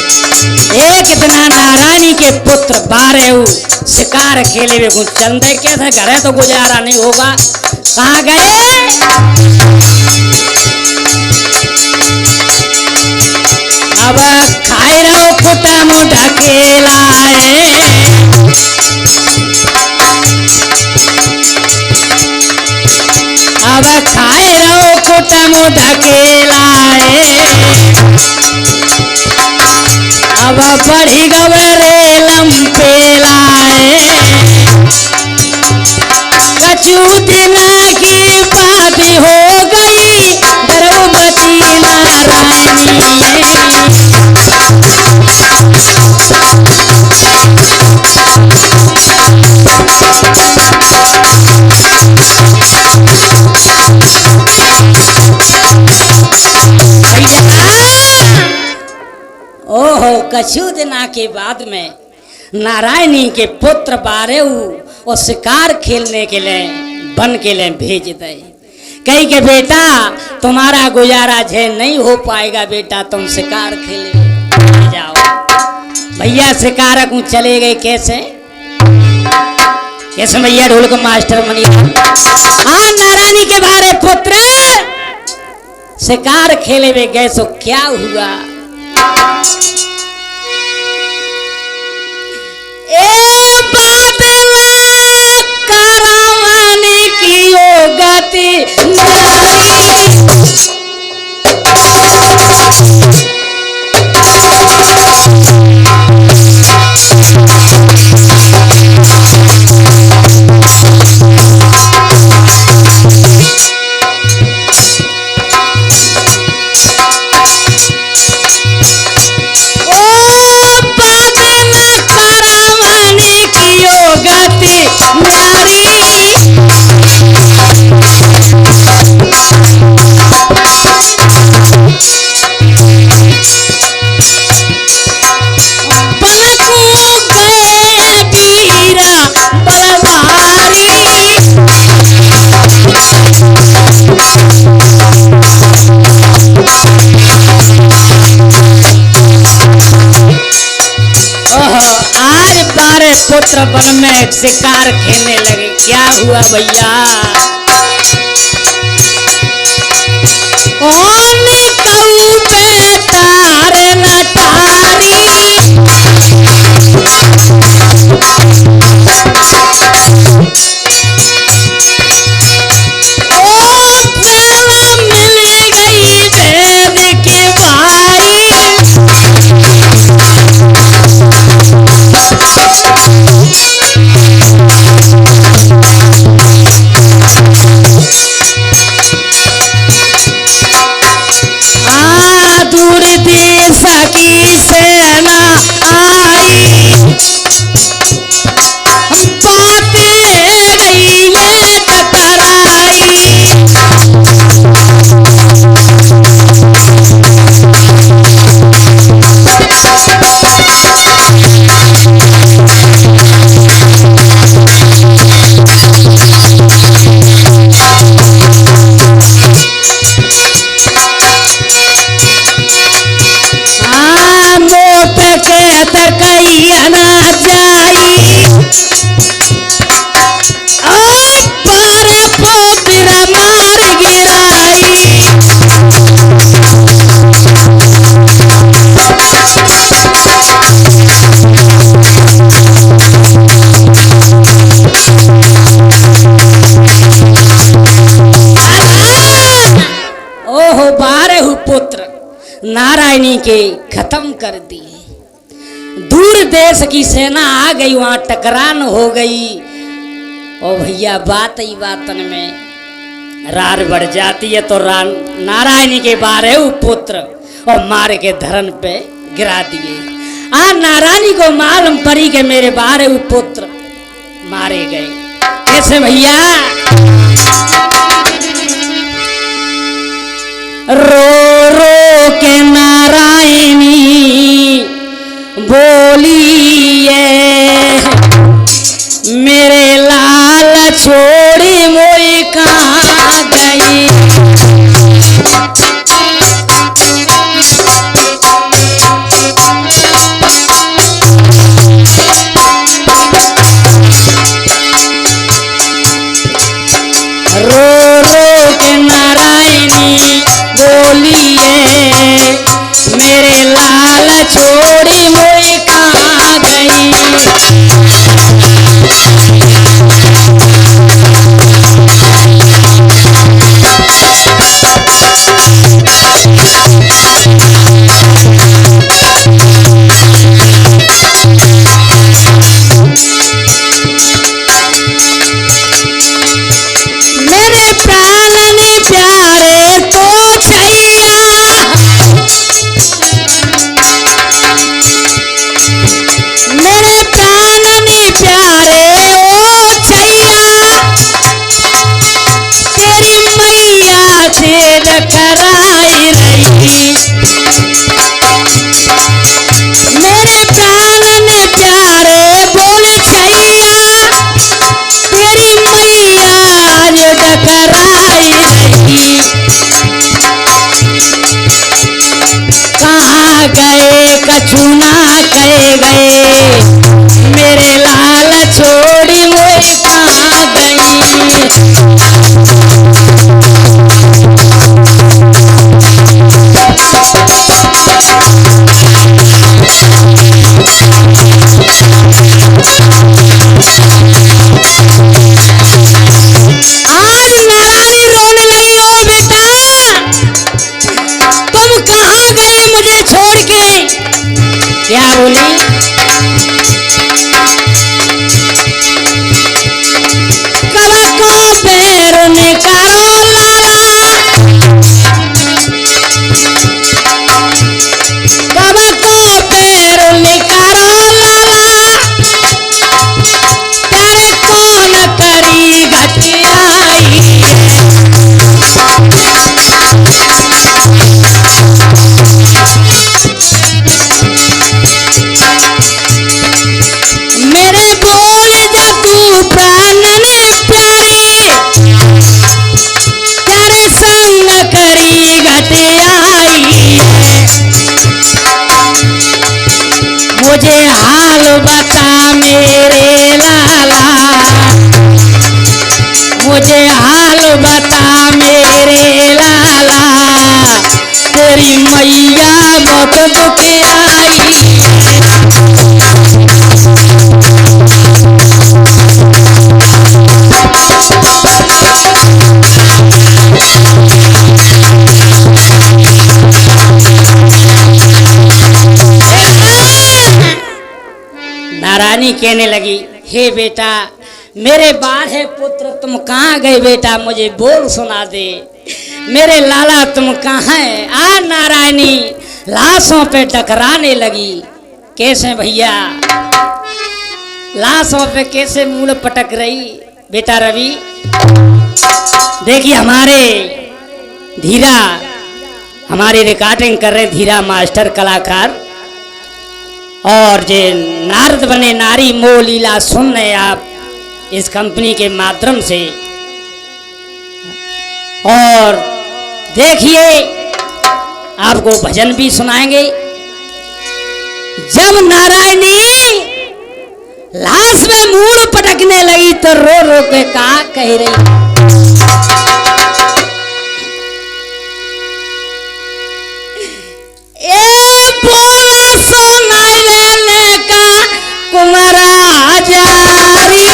शिकार नारायणी के पुत्र 12 शिकार खेले में कुछ चंदे के थे घरे तो गुजारा नहीं होगा कहाँ गए अब खाए रहो कुटा मोटा खेलाए अब खाए रहो कुटा मोटा खेलाए अब बढ़ी गवरे लंपेलाए कछु दिन की बात हो गई गर्भवती नारायणी ओहो कछु दिना के बाद में नारायणी के पुत्र 12 और शिकार खेलने के लिए बन के लिए भेज दे कही के बेटा तुम्हारा गुजारा झेल नहीं हो पाएगा बेटा तुम शिकार खेले जाओ भैया शिकार को चले गए कैसे कैसे भैया ढोल को मास्टर मनी हाँ नारायणी के 12 पुत्र शिकार खेले में गए सो क्या हुआ ए बादला करावाने की ओ गति पुत्र वन में शिकार खेलने लगे क्या हुआ भैया कौन कऊ पे तार नटारी ओ पहला मिल गई वेद के भाई बात कही ना जाई और पर पोतरा मार गिराई ओहो 12 पुत्र नारायणी के खत्म कर दिए। दूर देश की सेना आ गई, वहां टकरान हो गई। ओ भैया बात ही बातन में रार बढ़ जाती है। तो नारायणी के 12 पुत्र और मार के धरन पे गिरा दिए। नारायणी को मालूम पड़ी के मेरे 12 पुत्र मारे गए। कैसे भैया? रो रो के नारायणी बोलिए मेरे लाल छोड़ी मोई कहाँ गई। रो रो के नारायणी बोलिए मेरे लाल छोड़ी मोई कहाँ गई। मेरे प्राण ने प्यारे तो छैया मेरे प्राण ने प्यारे ओ छैया तेरी मैया छेद कराई रही। मेरे प्राण ने प्यारे बोल छैया तेरी मैया छेद कराई रही। कहाँ गए कछु ना कहे गए मेरे लाल छोड़ी मोई कहाँ गई। आज नारायणी रोने लगी। ओ बेटा तुम कहाँ गए मुझे छोड़ के? क्या बोली? कब को पैर निकालो लाला कब को पैर निकालो लाला तेरे कौन करी घटियाई। मेरे बोल जा तू प्राण ने प्यारी तेरे संग करी घटियाई। मुझे हाल बता मेरे लाला मुझे हाल बता मेरे लाला तेरी मैया बहुत दुखियाई। नारायणी कहने लगी हे बेटा मेरे 12 पुत्र तुम कहाँ गए बेटा मुझे बोल सुना दे। मेरे लाला तुम कहाँ है? नारायणी लाशों पे टकराने लगी। कैसे भैया? लाशों पे कैसे मूल पटक रही? बेटा रवि देखिए हमारे धीरा हमारी रिकॉर्डिंग कर रहे धीरा मास्टर कलाकार और जे नारद बने नारी मोह लीला सुन रहे आप इस कंपनी के माध्यम से। और देखिए आपको भजन भी सुनाएंगे। जब नारायणी लाश में मूड़ पटकने लगी तो रो रो के कहा कह रही, ए बोला सोनावेले का कुमारा जारी,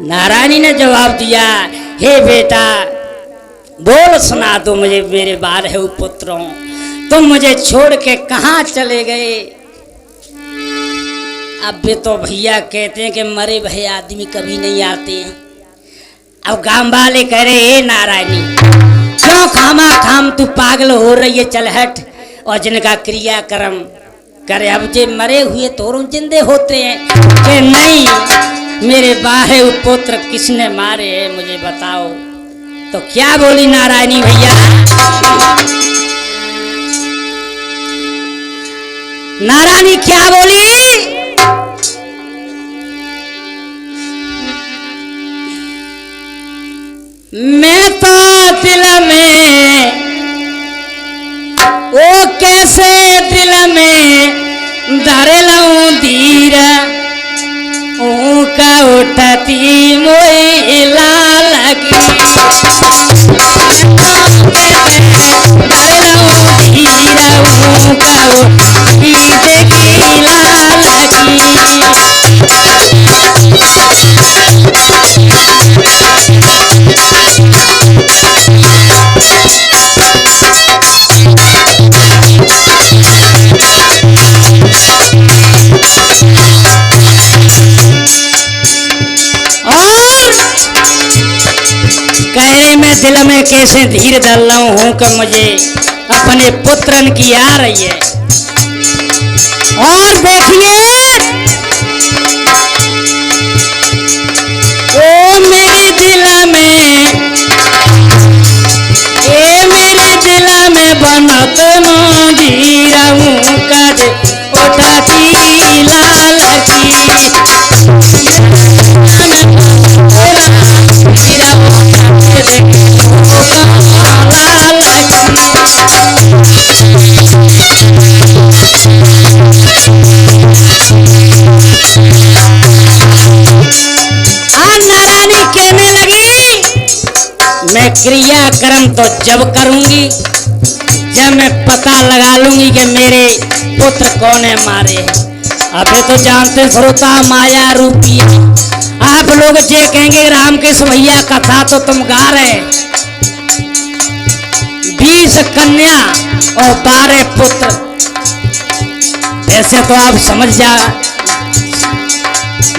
नारायणी ने जवाब दिया, हे बेटा बोल सुना दो मुझे मेरे 12 पुत्रों, तुम मुझे छोड़ के कहाँ चले गए। अब भी तो भैया कहते हैं कि मरे भये आदमी कभी नहीं आते हैं। अब गांव वाले कह रहे हे नारायणी क्यों खामा खाम तू पागल हो रही है, चल हट और जिनका क्रियाक्रम करे। अब जे मरे हुए तो जिंदे होते हैं कि नहीं, मेरे 12 पुत्र किसने मारे हैं मुझे बताओ। तो क्या बोली नारायणी भैया, नारायणी क्या बोली, मैं तो दिल में वो कैसे दिल में धर लूं धीरा, ऊका उठती मोई लाल की, धर लूं धीरा ऊका उठती देखी लाल की। कहरे मैं दिल में कैसे धीर डाल रहा हूँ कि मुझे अपने पुत्रन की आ रही है। और देखिए ओ मेरे दिल में, ए मेरे दिल में बनत जीरा हूँ कद उठाती लाल की, क्रियाक्रम तो जब करूंगी जब मैं पता लगा लूंगी कि मेरे पुत्र कौन है मारे। अभी तो जानते श्रोता माया रूपी आप लोग जे कहेंगे रामकृष्ण भैया कथा तो तुम गा रहे, 20 कन्या और 12 पुत्र। ऐसे तो आप समझ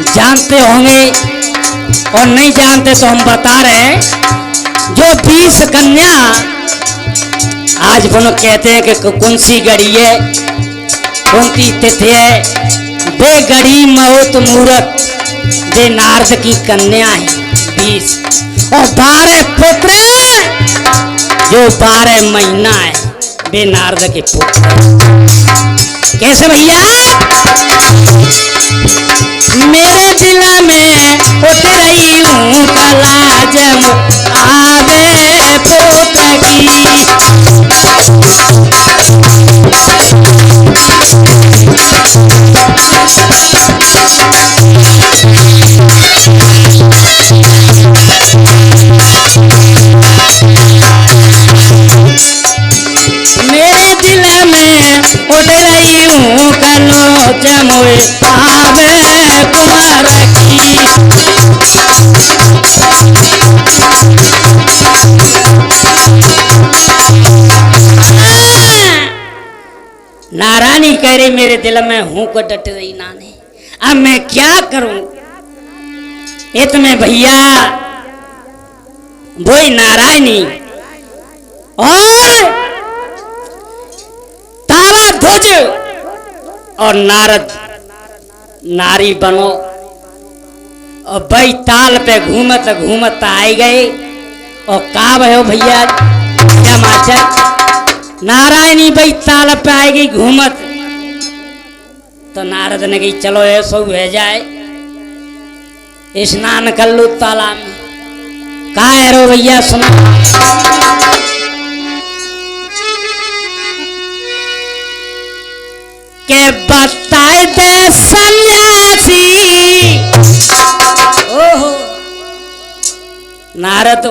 जानते होंगे और नहीं जानते तो हम बता रहे हैं। जो 20 कन्या आज बोलो कहते हैं कि कौन सी गड़ी है कौन सी तिथि है, बे गड़ी मौत मुहूर्त बे नारद की कन्या है 20 और 12 पुत्र जो 12 महीना है बे नारद के पुत्र। कैसे भैया? मेरे दिल में उठ रही हूँ कला जब आवे पुत्र की। मेरे दिल में उठ रही हूँ कलो जमुए आवे कुमार की। नारायणी कह रही मेरे दिल में हूं को डट रही नानी, अब मैं क्या करूं? इतने भैया वही नारायणी और तारा ध्वज और नारद नारी बनो और भाई ताल पे घूमत घूमत आई गए। और का भयो भैया क्या मास्टर नारायणी भाई ताल पे आएगी घूमत, तो नारद ने कही चलो ऐसा हो जाए स्नान कर लो तालाब में। कहा है रो भैया सुना, के बताए दे सन्यासी। ओहो नारद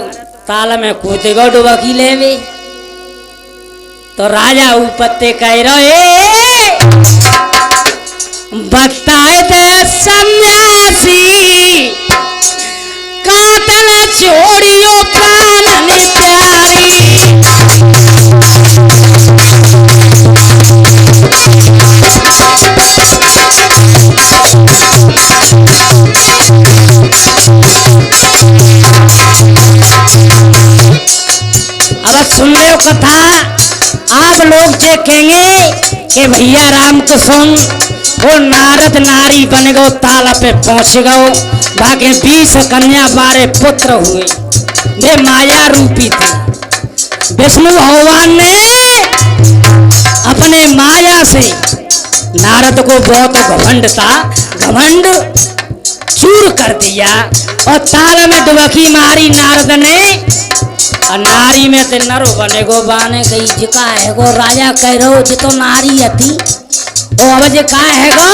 ताल में कूदेगा डुबकी लेवे, तो राजा उपत्ते कह रहे बताए दे सन्यासी कातल छोड़ियो प्राण प्यारी। अब सुन लो कथा, आप लोग जे कहेंगे कि भैया राम को सुन वो नारद नारी बन गो ताला पे पहुंच गो, बाकी 20 कन्या 12 पुत्र हुए, वे माया रूपी थे। विष्णु भगवान ने अपने माया से नारद को बहुत घमंड था, घमंड चूर कर दिया और ताल में डुबकी मारी नारद ने। और नारी में से नरो बने गो बाने कही जिका है गो राजा कह रहो जी तो नारी हती ओ अब जे का है गो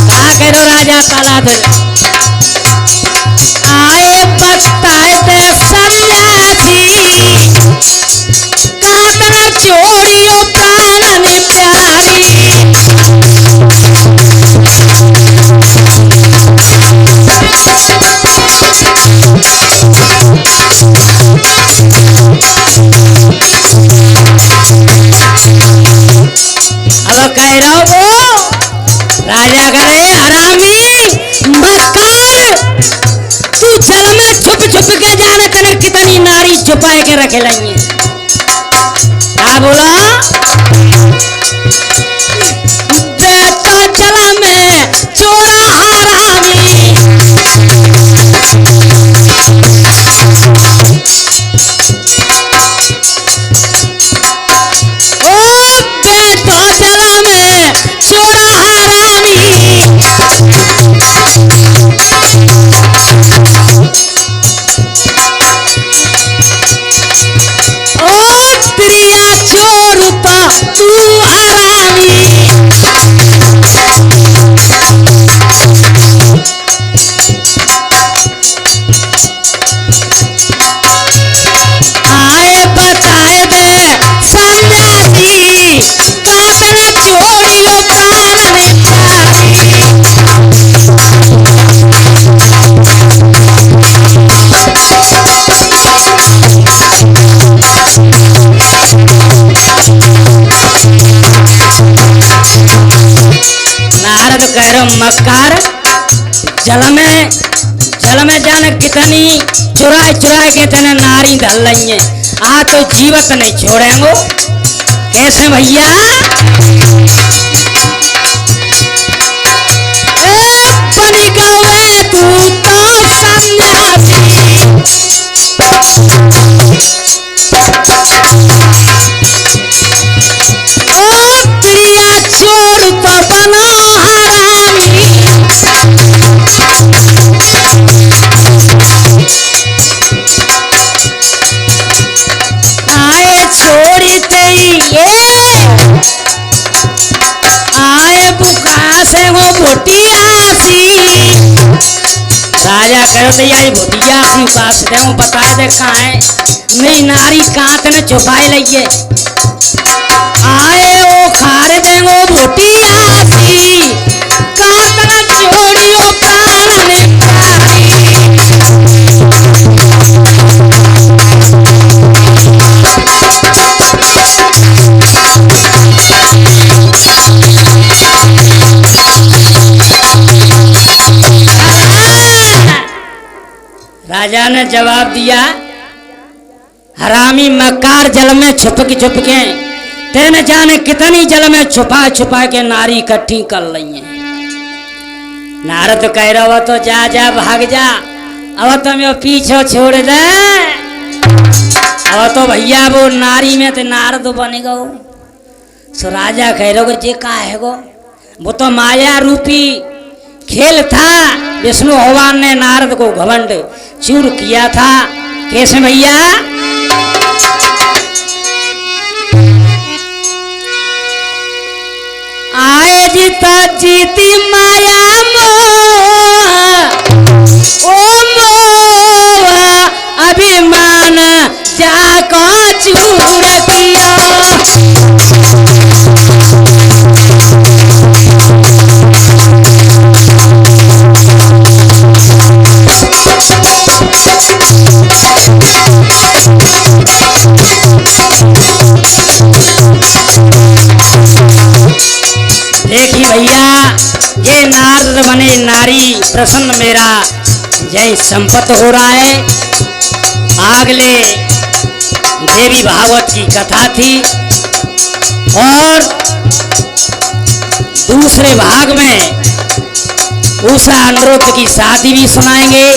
का कह रहो राजा ताला दे आए बताए दे सन्यासी कातर चोरियो प्राण प्यारी। अब कह रहा वो राजा करे हरामी मक्कार, तू जल में छुप छुप के जाने तने कितनी नारी छुपाए के रखे लाइए। क्या बोला? बेटा जल में चोरा हरामी, चोर कातन चोरियो प्राणन नारद कह रहे मक्कार जल में जाने कितनी चुराए के तेने नारी धल रही है, आ तो जीवत नहीं छोड़ेंगे। कैसे भैया? बनी गए तू तो सन्यासी, प्रिया छोड़ तो बना हरामी। आए छोड़ी तेई आए बुका से वो भोटियासी। राजा कहो तो यार भोटियासी पास दे वो बता दे कहाँ है। मेरी नारी कांत ने छुपाए लइए आए वो खारे दे वो भोटियासी। कांत ने छोड़ियो प्राण ने राजा ने जवाब दिया हरामी मक्कार जल में छुप के तेने जाने कितनी जल में छुपा के नारी इकट्ठी कर रही है। नारद कह रहा तो जा भाग जा, अब तो मैं पीछे छोड़ दे। अब तो भैया वो नारी में तो नारद बनेगा। सो राजा कह रहा जे का है वो तो माया रूपी खेल था। विष्णु भगवान ने नारद को घमंड चूर किया था। कैसे भैया? आए जीता जीती माया ओ मोह अभिमान जाको चूर किया। देखी भैया ये नारद बने नारी प्रसन्न मेरा जय संपत हो रहा है। आगले देवी भागवत की कथा थी और दूसरे भाग में उषा अनिरुद्ध की शादी भी सुनाएंगे,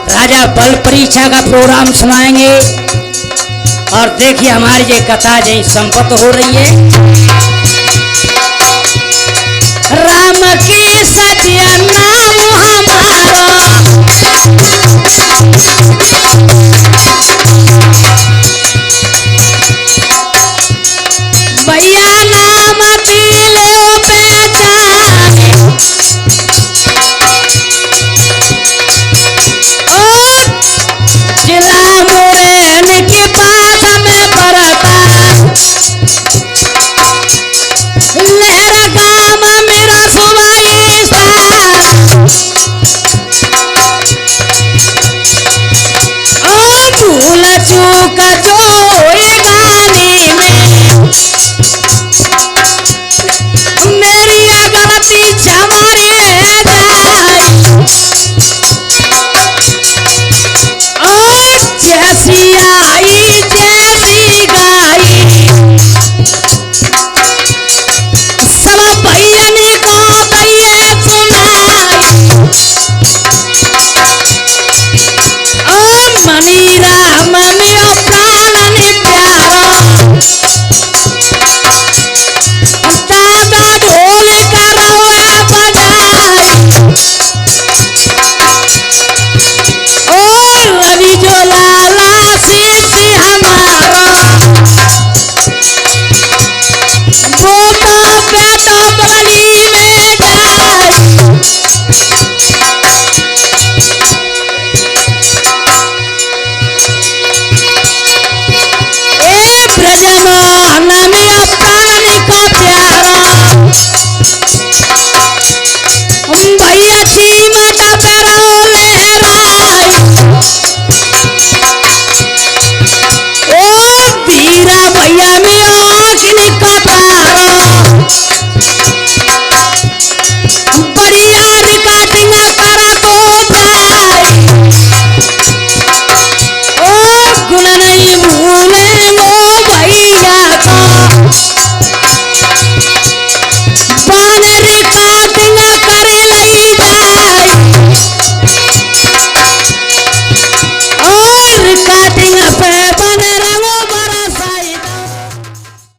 राजा बल परीक्षा का प्रोग्राम सुनाएंगे। और देखिए हमारी ये कथा जय संपत हो रही है। राम की सजना